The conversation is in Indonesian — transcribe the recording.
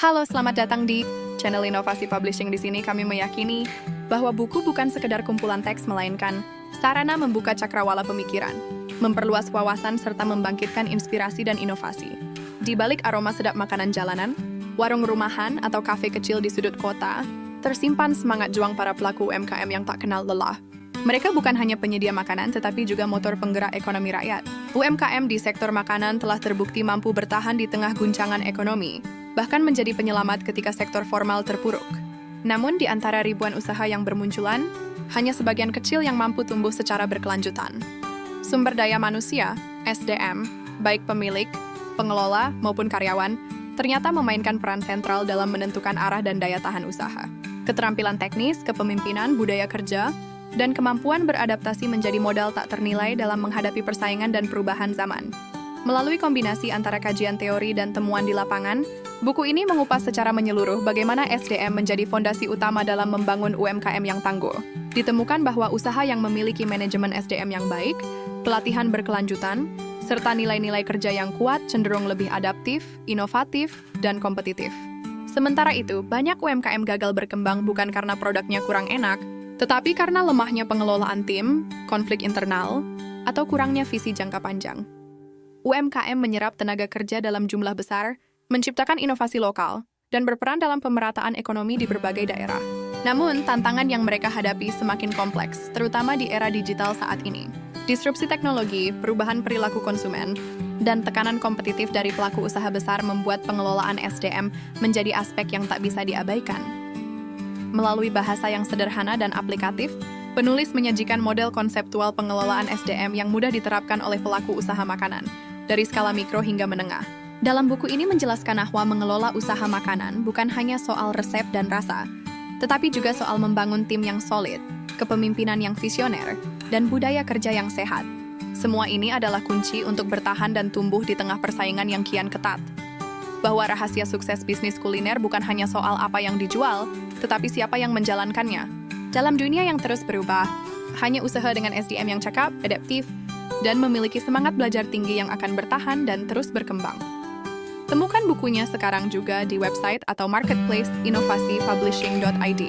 Halo, selamat datang di channel Inovasi Publishing. Di sini kami meyakini bahwa buku bukan sekedar kumpulan teks, melainkan sarana membuka cakrawala pemikiran, memperluas wawasan, serta membangkitkan inspirasi dan inovasi. Di balik aroma sedap makanan jalanan, warung rumahan, atau kafe kecil di sudut kota, tersimpan semangat juang para pelaku UMKM yang tak kenal lelah. Mereka bukan hanya penyedia makanan, tetapi juga motor penggerak ekonomi rakyat. UMKM di sektor makanan telah terbukti mampu bertahan di tengah guncangan ekonomi, bahkan menjadi penyelamat ketika sektor formal terpuruk. Namun, di antara ribuan usaha yang bermunculan, hanya sebagian kecil yang mampu tumbuh secara berkelanjutan. Sumber daya manusia, SDM, baik pemilik, pengelola, maupun karyawan, ternyata memainkan peran sentral dalam menentukan arah dan daya tahan usaha. Keterampilan teknis, kepemimpinan, budaya kerja, dan kemampuan beradaptasi menjadi modal tak ternilai dalam menghadapi persaingan dan perubahan zaman. Melalui kombinasi antara kajian teori dan temuan di lapangan, buku ini mengupas secara menyeluruh bagaimana SDM menjadi fondasi utama dalam membangun UMKM yang tangguh. Ditemukan bahwa usaha yang memiliki manajemen SDM yang baik, pelatihan berkelanjutan, serta nilai-nilai kerja yang kuat cenderung lebih adaptif, inovatif, dan kompetitif. Sementara itu, banyak UMKM gagal berkembang bukan karena produknya kurang enak, tetapi karena lemahnya pengelolaan tim, konflik internal, atau kurangnya visi jangka panjang. UMKM menyerap tenaga kerja dalam jumlah besar, menciptakan inovasi lokal, dan berperan dalam pemerataan ekonomi di berbagai daerah. Namun, tantangan yang mereka hadapi semakin kompleks, terutama di era digital saat ini. Disrupsi teknologi, perubahan perilaku konsumen, dan tekanan kompetitif dari pelaku usaha besar membuat pengelolaan SDM menjadi aspek yang tak bisa diabaikan. Melalui bahasa yang sederhana dan aplikatif, penulis menyajikan model konseptual pengelolaan SDM yang mudah diterapkan oleh pelaku usaha makanan, dari skala mikro hingga menengah. Dalam buku ini menjelaskan bahwa mengelola usaha makanan bukan hanya soal resep dan rasa, tetapi juga soal membangun tim yang solid, kepemimpinan yang visioner, dan budaya kerja yang sehat. Semua ini adalah kunci untuk bertahan dan tumbuh di tengah persaingan yang kian ketat. Bahwa rahasia sukses bisnis kuliner bukan hanya soal apa yang dijual, tetapi siapa yang menjalankannya. Dalam dunia yang terus berubah, hanya usaha dengan SDM yang cakap, adaptif, dan memiliki semangat belajar tinggi yang akan bertahan dan terus berkembang. Temukan bukunya sekarang juga di website atau marketplace inovasipublishing.id.